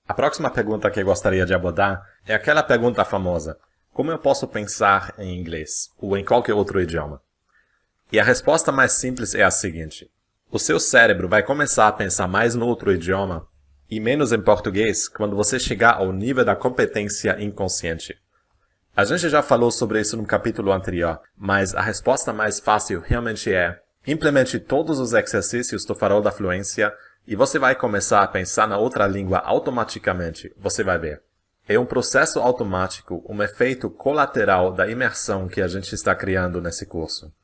A próxima pergunta que eu gostaria de abordar é aquela pergunta famosa: como eu posso pensar em inglês ou em qualquer outro idioma? E a resposta mais simples é a seguinte: o seu cérebro vai começar a pensar mais no outro idioma e menos em português quando você chegar ao nível da competência inconsciente. A gente já falou sobre isso no capítulo anterior, mas a resposta mais fácil realmente é: implemente todos os exercícios do farol da fluência e você vai começar a pensar na outra língua automaticamente, você vai ver. É um processo automático, um efeito colateral da imersão que a gente está criando nesse curso.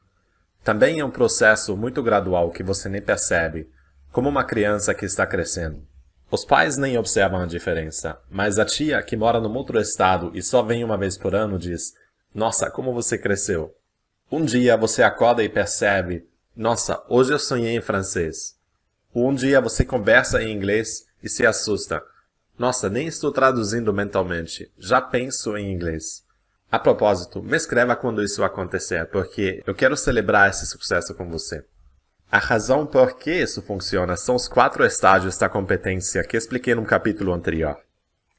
Também é um processo muito gradual que você nem percebe, como uma criança que está crescendo. Os pais nem observam a diferença, mas a tia que mora num outro estado e só vem uma vez por ano diz: "Nossa, como você cresceu." Um dia você acorda e percebe: "Nossa, hoje eu sonhei em francês." Um dia você conversa em inglês e se assusta: "Nossa, nem estou traduzindo mentalmente, já penso em inglês." A propósito, me escreva quando isso acontecer, porque eu quero celebrar esse sucesso com você. A razão por que isso funciona são os 4 estágios da competência que expliquei no capítulo anterior.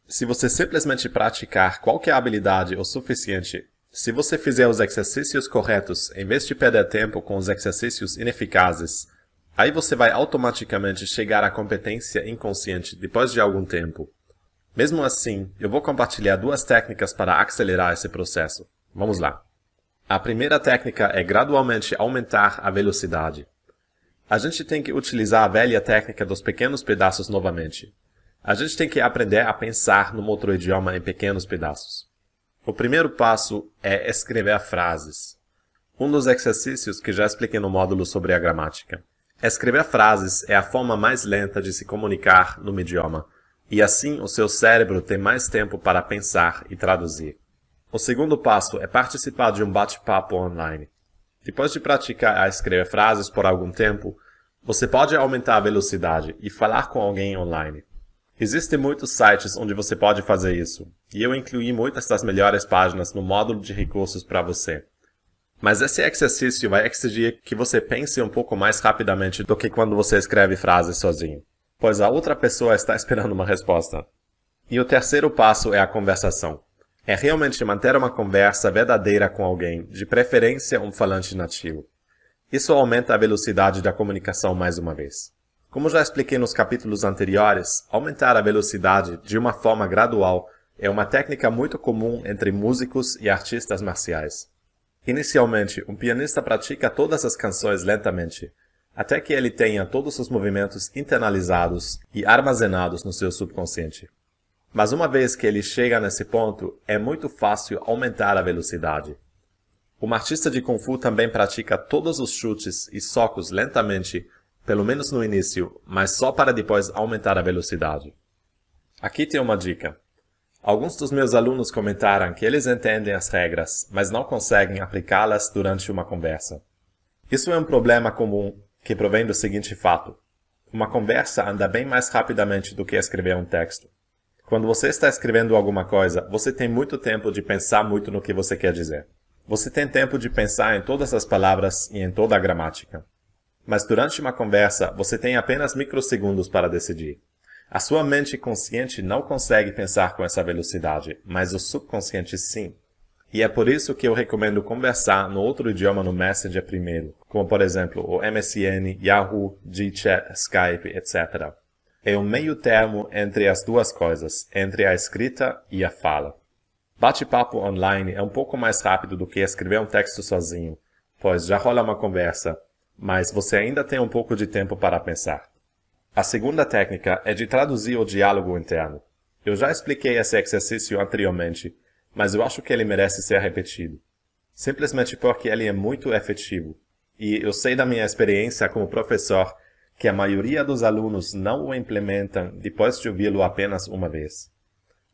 Se você simplesmente praticar qualquer habilidade o suficiente, se você fizer os exercícios corretos em vez de perder tempo com os exercícios ineficazes, aí você vai automaticamente chegar à competência inconsciente depois de algum tempo. Mesmo assim, eu vou compartilhar 2 técnicas para acelerar esse processo. Vamos lá. A primeira técnica é gradualmente aumentar a velocidade. A gente tem que utilizar a velha técnica dos pequenos pedaços novamente. A gente tem que aprender a pensar num outro idioma em pequenos pedaços. O primeiro passo é escrever frases. Um dos exercícios que já expliquei no módulo sobre a gramática. Escrever frases é a forma mais lenta de se comunicar no idioma, e assim o seu cérebro tem mais tempo para pensar e traduzir. O segundo passo é participar de um bate-papo online. Depois de praticar a escrever frases por algum tempo, você pode aumentar a velocidade e falar com alguém online. Existem muitos sites onde você pode fazer isso, e eu incluí muitas das melhores páginas no módulo de recursos para você. Mas esse exercício vai exigir que você pense um pouco mais rapidamente do que quando você escreve frases sozinho, pois a outra pessoa está esperando uma resposta. E o terceiro passo é a conversação. É realmente manter uma conversa verdadeira com alguém, de preferência um falante nativo. Isso aumenta a velocidade da comunicação mais uma vez. Como já expliquei nos capítulos anteriores, aumentar a velocidade de uma forma gradual é uma técnica muito comum entre músicos e artistas marciais. Inicialmente, um pianista pratica todas as canções lentamente, até que ele tenha todos os movimentos internalizados e armazenados no seu subconsciente. Mas uma vez que ele chega nesse ponto, é muito fácil aumentar a velocidade. Um artista de Kung Fu também pratica todos os chutes e socos lentamente, pelo menos no início, mas só para depois aumentar a velocidade. Aqui tem uma dica. Alguns dos meus alunos comentaram que eles entendem as regras, mas não conseguem aplicá-las durante uma conversa. Isso é um problema comum que provém do seguinte fato. Uma conversa anda bem mais rapidamente do que escrever um texto. Quando você está escrevendo alguma coisa, você tem muito tempo de pensar muito no que você quer dizer. Você tem tempo de pensar em todas as palavras e em toda a gramática. Mas durante uma conversa, você tem apenas microsegundos para decidir. A sua mente consciente não consegue pensar com essa velocidade, mas o subconsciente sim. E é por isso que eu recomendo conversar no outro idioma no Messenger primeiro, como por exemplo o MSN, Yahoo, GChat, Skype, etc. É um meio termo entre as duas coisas, entre a escrita e a fala. Bate-papo online é um pouco mais rápido do que escrever um texto sozinho, pois já rola uma conversa, mas você ainda tem um pouco de tempo para pensar. A segunda técnica é de traduzir o diálogo interno. Eu já expliquei esse exercício anteriormente, mas eu acho que ele merece ser repetido. Simplesmente porque ele é muito efetivo. E eu sei da minha experiência como professor que a maioria dos alunos não o implementam depois de ouvi-lo apenas uma vez.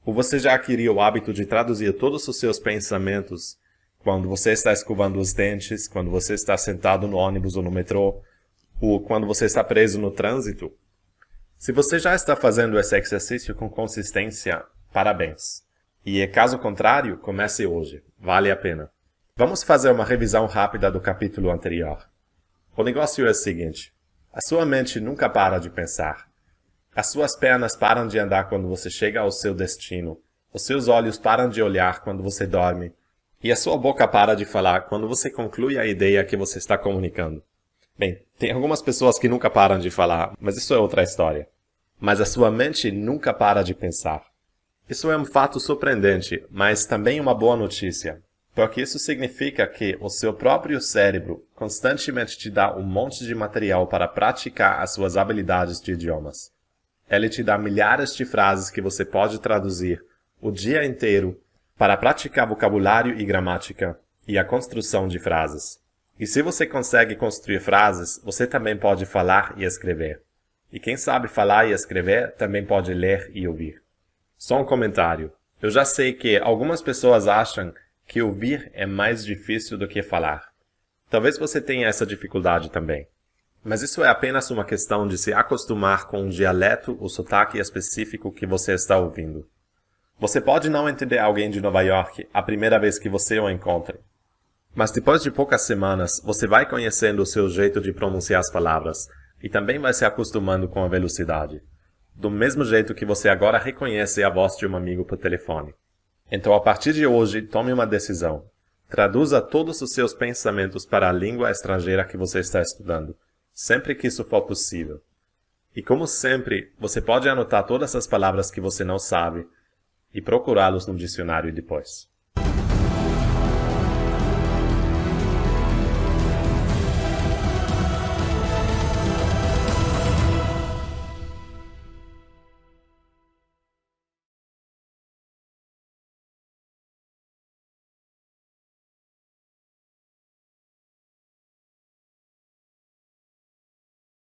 Ou você já adquiriu o hábito de traduzir todos os seus pensamentos quando você está escovando os dentes, quando você está sentado no ônibus ou no metrô, ou quando você está preso no trânsito? Se você já está fazendo esse exercício com consistência, parabéns. E caso contrário, comece hoje. Vale a pena. Vamos fazer uma revisão rápida do capítulo anterior. O negócio é o seguinte. A sua mente nunca para de pensar. As suas pernas param de andar quando você chega ao seu destino. Os seus olhos param de olhar quando você dorme. E a sua boca para de falar quando você conclui a ideia que você está comunicando. Bem, tem algumas pessoas que nunca param de falar, mas isso é outra história. Mas a sua mente nunca para de pensar. Isso é um fato surpreendente, mas também uma boa notícia, porque isso significa que o seu próprio cérebro constantemente te dá um monte de material para praticar as suas habilidades de idiomas. Ele te dá milhares de frases que você pode traduzir o dia inteiro para praticar vocabulário e gramática e a construção de frases. E se você consegue construir frases, você também pode falar e escrever. E quem sabe falar e escrever também pode ler e ouvir. Só um comentário. Eu já sei que algumas pessoas acham que ouvir é mais difícil do que falar. Talvez você tenha essa dificuldade também. Mas isso é apenas uma questão de se acostumar com o dialeto ou sotaque específico que você está ouvindo. Você pode não entender alguém de Nova York a primeira vez que você o encontre. Mas depois de poucas semanas, você vai conhecendo o seu jeito de pronunciar as palavras e também vai se acostumando com a velocidade. Do mesmo jeito que você agora reconhece a voz de um amigo por telefone. Então, a partir de hoje, tome uma decisão. Traduza todos os seus pensamentos para a língua estrangeira que você está estudando, sempre que isso for possível. E como sempre, você pode anotar todas as palavras que você não sabe e procurá-los no dicionário depois.